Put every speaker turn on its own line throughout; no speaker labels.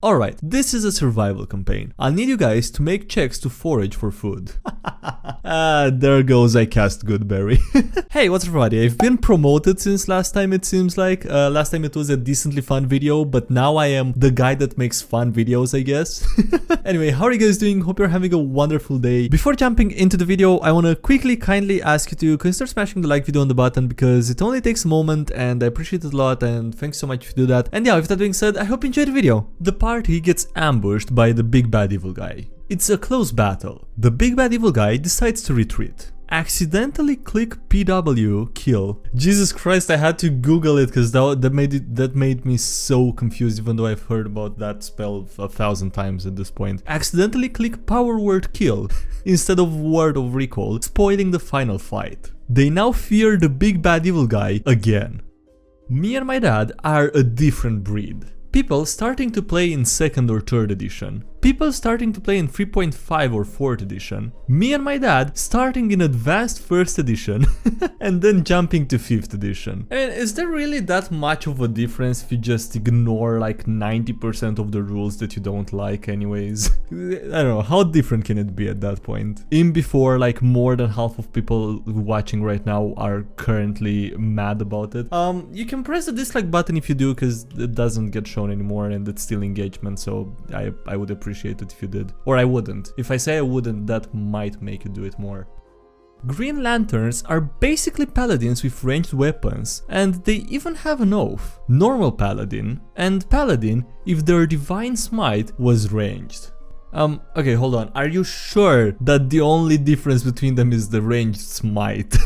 Alright, this is a survival campaign. I'll need you guys to make checks to forage for food. There goes I cast Goodberry. Hey, what's up everybody? I've been promoted since last time, it seems like. Last time it was a decently fun video, but now I am the guy that makes fun videos, I guess. Anyway, how are you guys doing? Hope you're having a wonderful day. Before jumping into the video, I want to kindly ask you to consider smashing the like video on the button because it only takes a moment and I appreciate it a lot, and thanks so much if you do that. And yeah, with that being said, I hope you enjoyed the video. The party gets ambushed by the big bad evil guy. It's a close battle. The big bad evil guy decides to retreat. Accidentally click PW kill. Jesus Christ, I had to Google it because that made me so confused, even though I've heard about that spell 1,000 times at this point. Accidentally click power word kill instead of word of recall, spoiling the final fight. They now fear the big bad evil guy again. Me and my dad are a different breed. People starting to play in 2nd or 3rd edition. People starting to play in 3.5 or 4th edition. Me and my dad starting in advanced 1st edition and then jumping to 5th edition. I mean, is there really that much of a difference if you just ignore like 90% of the rules that you don't like anyways? I don't know, how different can it be at that point? In before, like more than half of people watching right now are currently mad about it. You can press the dislike button if you do, because it doesn't get shown anymore and it's still engagement, so I would appreciate it if you did. Or I wouldn't. If I say I wouldn't, that might make you do it more. Green Lanterns are basically paladins with ranged weapons, and they even have an oath. Normal paladin and paladin if their divine smite was ranged. Okay, hold on. Are you sure that the only difference between them is the ranged smite?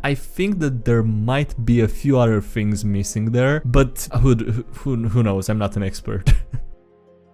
I think that there might be a few other things missing there, but who knows? I'm not an expert.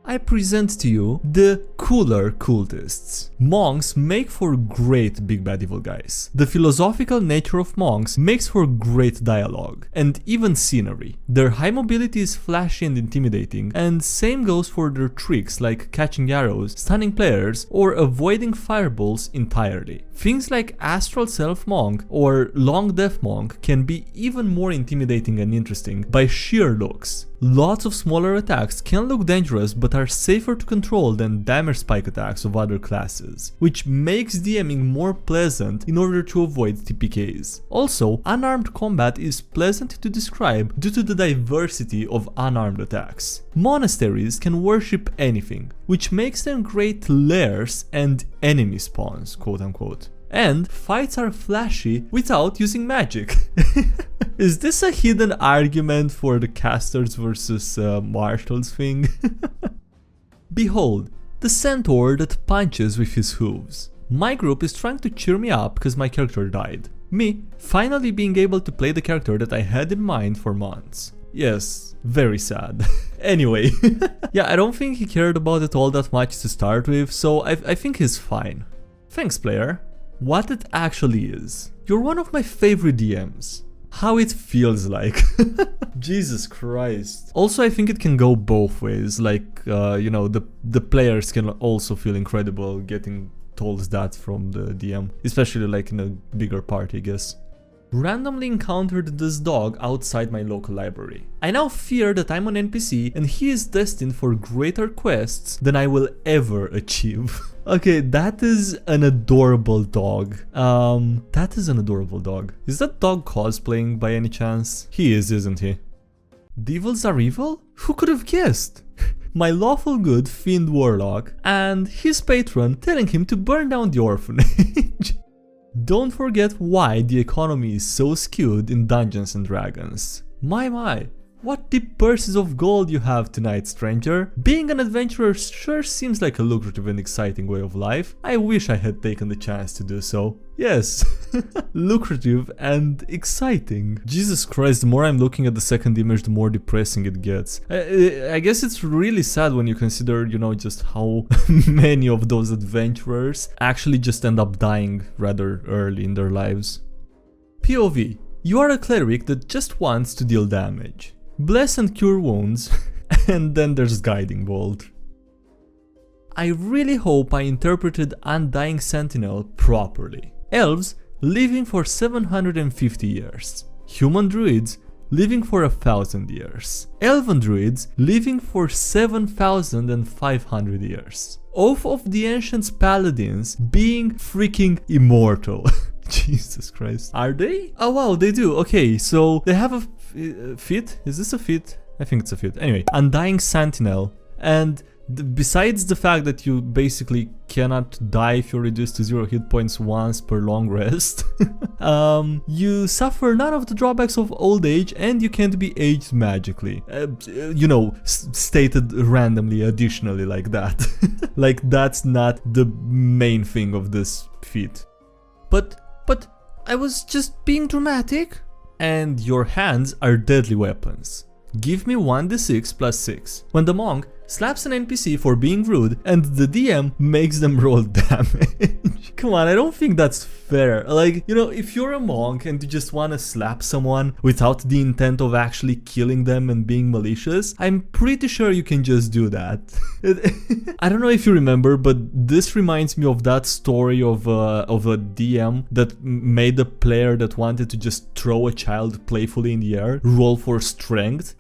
I present to you the cooler cultists. Monks make for great big bad evil guys. The philosophical nature of monks makes for great dialogue and even scenery. Their high mobility is flashy and intimidating, and same goes for their tricks like catching arrows, stunning players, or avoiding fireballs entirely. Things like Astral Self Monk or Long Death Monk can be even more intimidating and interesting by sheer looks. Lots of smaller attacks can look dangerous but are safer to control than damage spike attacks of other classes, which makes DMing more pleasant in order to avoid TPKs. Also, unarmed combat is pleasant to describe due to the diversity of unarmed attacks. Monasteries can worship anything, which makes them great lairs and enemy spawns, quote unquote. And fights are flashy without using magic. Is this a hidden argument for the casters versus marshals thing? Behold, the centaur that punches with his hooves. My group is trying to cheer me up because my character died. Me finally being able to play the character that I had in mind for months. Yes, very sad. Anyway, yeah, I don't think he cared about it all that much to start with, so I think he's fine. Thanks, player. What it actually is. You're one of my favorite DMs. How it feels like. Jesus Christ. Also, I think it can go both ways. Like, you know, the players can also feel incredible getting told that from the DM. Especially like in a bigger party, I guess. Randomly encountered this dog outside my local library. I now fear that I'm an NPC and he is destined for greater quests than I will ever achieve. Okay, that is an adorable dog. That is an adorable dog. Is that dog cosplaying by any chance? He is, isn't he? Devils are evil? Who could have guessed? My lawful good fiend warlock and his patron telling him to burn down the orphanage. Don't forget why the economy is so skewed in Dungeons and Dragons. My, what deep purses of gold you have tonight, stranger. Being an adventurer sure seems like a lucrative and exciting way of life. I wish I had taken the chance to do so. Yes, lucrative and exciting. Jesus Christ, the more I'm looking at the second image, the more depressing it gets. I guess it's really sad when you consider, you know, just how many of those adventurers actually just end up dying rather early in their lives. POV. You are a cleric that just wants to deal damage. Bless and cure wounds, and then there's Guiding Bolt. I really hope I interpreted Undying Sentinel properly. Elves living for 750 years. Human druids living for 1,000 years. Elven druids living for 7,500 years. Oath of the Ancients paladins being freaking immortal. Jesus Christ. Are they? Oh wow, they do. Okay, so they have a feat? Is this a feat? I think it's a feat. Anyway, Undying Sentinel. And besides the fact that you basically cannot die if you're reduced to 0 hit points once per long rest, you suffer none of the drawbacks of old age and you can't be aged magically. You know, stated randomly, additionally like that. Like that's not the main thing of this feat. But I was just being dramatic. And your hands are deadly weapons. Give me 1d6 plus 6. When the monk slaps an NPC for being rude and the DM makes them roll damage. Come on, I don't think that's fair. Like, you know, if you're a monk and you just want to slap someone without the intent of actually killing them and being malicious, I'm pretty sure you can just do that. I don't know if you remember, but this reminds me of that story of a DM that made a player that wanted to just throw a child playfully in the air roll for strength.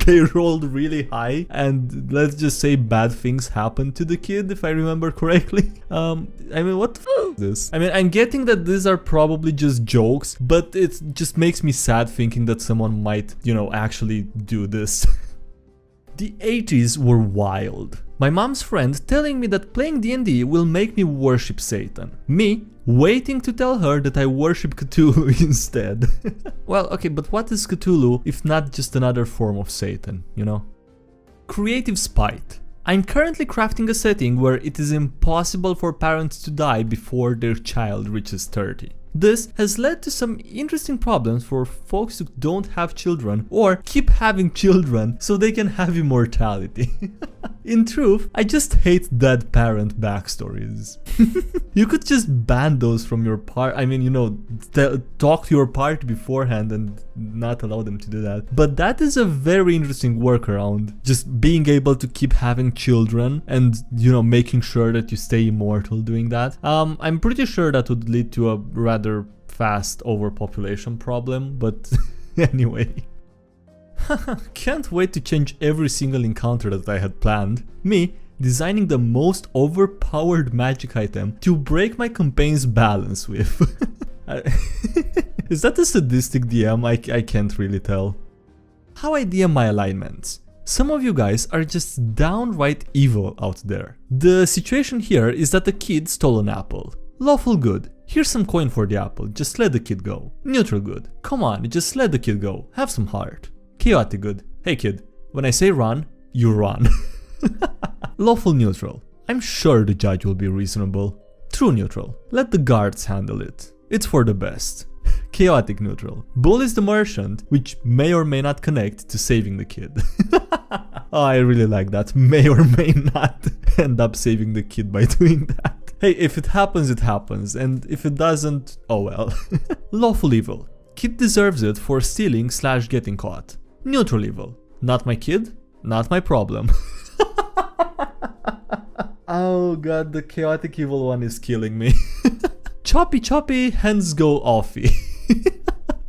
They rolled really high and let's just say bad things happened to the kid, if I remember correctly. I mean, what the f is this? I mean, I'm getting that these are probably just jokes, but it just makes me sad thinking that someone might, you know, actually do this. The 80s were wild. My mom's friend telling me that playing D&D will make me worship Satan. Me waiting to tell her that I worship Cthulhu instead. Well, okay, but what is Cthulhu if not just another form of Satan, you know? Creative spite. I'm currently crafting a setting where it is impossible for parents to die before their child reaches 30. This has led to some interesting problems for folks who don't have children or keep having children so they can have immortality. In truth, I just hate dead parent backstories. You could just ban those from your part. I mean, you know, talk to your party beforehand and not allow them to do that. But that is a very interesting workaround. Just being able to keep having children and, you know, making sure that you stay immortal doing that. I'm pretty sure that would lead to a rather fast overpopulation problem, but anyway. Can't wait to change every single encounter that I had planned. Me designing the most overpowered magic item to break my campaign's balance with. Is that a sadistic DM? I can't really tell. How I DM my alignments. Some of you guys are just downright evil out there. The situation here is that a kid stole an apple. Lawful good. Here's some coin for the apple, just let the kid go. Neutral good. Come on, just let the kid go. Have some heart. Chaotic good. Hey kid, when I say run, you run. Lawful neutral. I'm sure the judge will be reasonable. True neutral. Let the guards handle it. It's for the best. Chaotic neutral. Bull is the merchant, which may or may not connect to saving the kid. Oh, I really like that. May or may not end up saving the kid by doing that. Hey, if it happens, it happens. And if it doesn't, oh well. Lawful evil. Kid deserves it for stealing / getting caught. Neutral evil. Not my kid, not my problem. Oh god, the chaotic evil one is killing me. Choppy, hands go offy.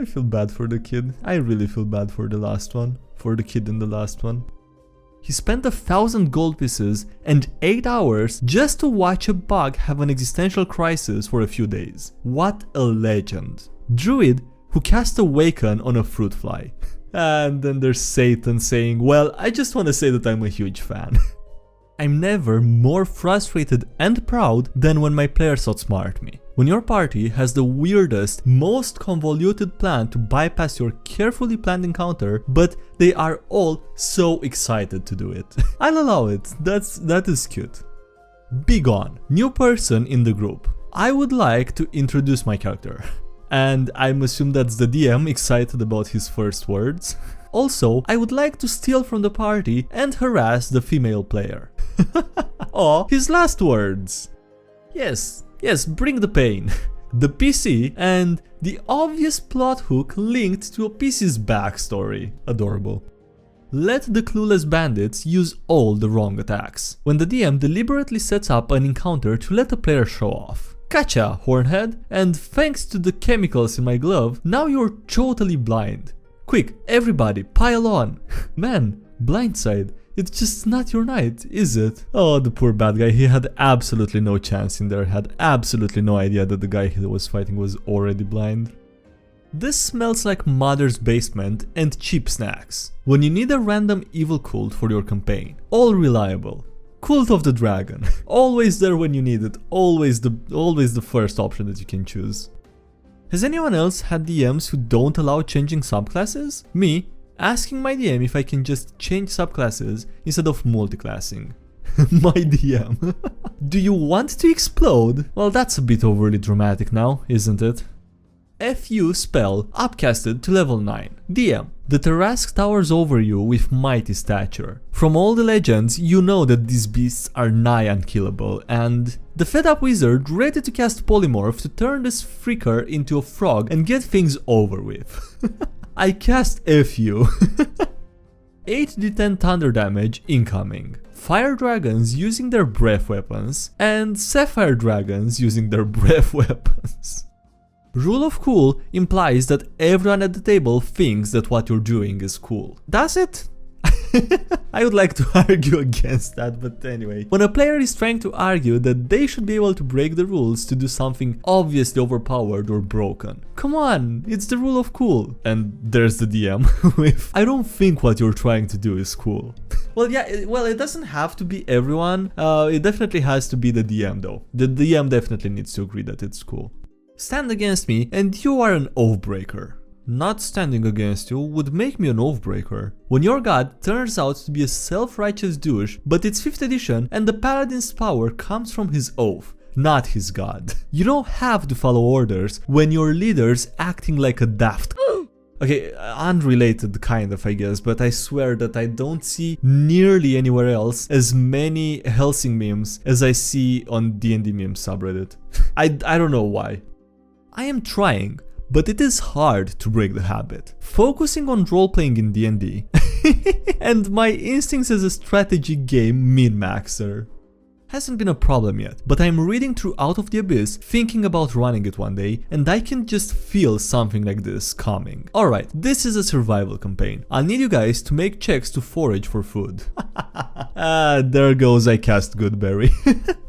I feel bad for the kid. I really feel bad for the last one. For the kid in the last one. He spent 1,000 gold pieces and 8 hours just to watch a bug have an existential crisis for a few days. What a legend. Druid who cast Awaken on a fruit fly. And then there's Satan saying, well, I just want to say that I'm a huge fan. I'm never more frustrated and proud than when my players outsmart me. When your party has the weirdest, most convoluted plan to bypass your carefully planned encounter, but they are all so excited to do it. I'll allow it, that is cute. Be gone. New person in the group. I would like to introduce my character. And I'm assuming that's the DM excited about his first words. Also, I would like to steal from the party and harass the female player. Oh, his last words. Yes, bring the pain. The PC and the obvious plot hook linked to a PC's backstory. Adorable. Let the clueless bandits use all the wrong attacks. When the DM deliberately sets up an encounter to let the player show off. Gotcha, hornhead, and thanks to the chemicals in my glove, now you're totally blind. Quick, everybody, pile on. Man, blindside. It's just not your night, is it? Oh, the poor bad guy, he had absolutely no chance in there, had absolutely no idea that the guy he was fighting was already blind. This smells like mother's basement and cheap snacks. When you need a random evil cult for your campaign, all reliable. Cult of the Dragon, always there when you need it, always the first option that you can choose. Has anyone else had DMs who don't allow changing subclasses? Me, asking my DM if I can just change subclasses instead of multiclassing. My DM. Do you want to explode? Well, that's a bit overly dramatic now, isn't it? FU spell upcasted to level 9. DM. The Tarrasque towers over you with mighty stature. From all the legends, you know that these beasts are nigh unkillable, and the fed up wizard ready to cast Polymorph to turn this freaker into a frog and get things over with. I cast FU. 8d10 thunder damage incoming. Fire dragons using their breath weapons, and sapphire dragons using their breath weapons. Rule of cool implies that everyone at the table thinks that what you're doing is cool. Does it? I would like to argue against that, but anyway. When a player is trying to argue that they should be able to break the rules to do something obviously overpowered or broken. Come on, it's the rule of cool. And there's the DM with, I don't think what you're trying to do is cool. Well, yeah, it doesn't have to be everyone. It definitely has to be the DM though. The DM definitely needs to agree that it's cool. Stand against me and you are an oathbreaker. Not standing against you would make me an oathbreaker. When your god turns out to be a self-righteous douche, but it's 5th edition and the paladin's power comes from his oath, not his god. You don't have to follow orders when your leader's acting like a daft. Okay, unrelated kind of, I guess, but I swear that I don't see nearly anywhere else as many Helsing memes as I see on DnDMemes subreddit. I don't know why. I am trying, but it is hard to break the habit. Focusing on role-playing in D&D and my instincts as a strategy game min-maxer hasn't been a problem yet, but I'm reading through Out of the Abyss, thinking about running it one day, and I can just feel something like this coming. Alright, this is a survival campaign. I'll need you guys to make checks to forage for food. There goes I cast Goodberry.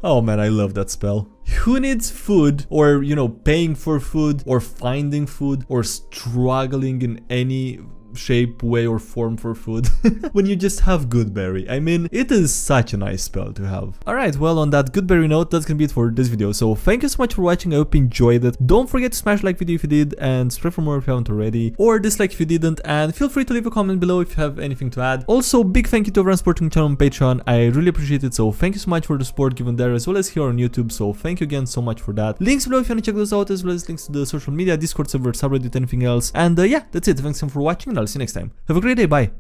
Oh man, I love that spell. Who needs food, or you know, paying for food, or finding food, or struggling in any shape, way or form for food when you just have Goodberry? I mean, it is such a nice spell to have. Alright, well, on that Goodberry note, that's gonna be it for this video. So thank you so much for watching. I hope you enjoyed it. Don't forget to smash the like video if you did, and subscribe for more if you haven't already, or dislike if you didn't, and feel free to leave a comment below if you have anything to add. Also, big thank you to everyone supporting the channel on Patreon. I really appreciate it, so thank you so much for the support given there as well as here on YouTube, so thank you again so much for that. Links below if you want to check those out, as well as links to the social media, Discord server, subreddit, anything else. And yeah, that's it. Thanks again for watching, and I'll see you next time. Have a great day, bye!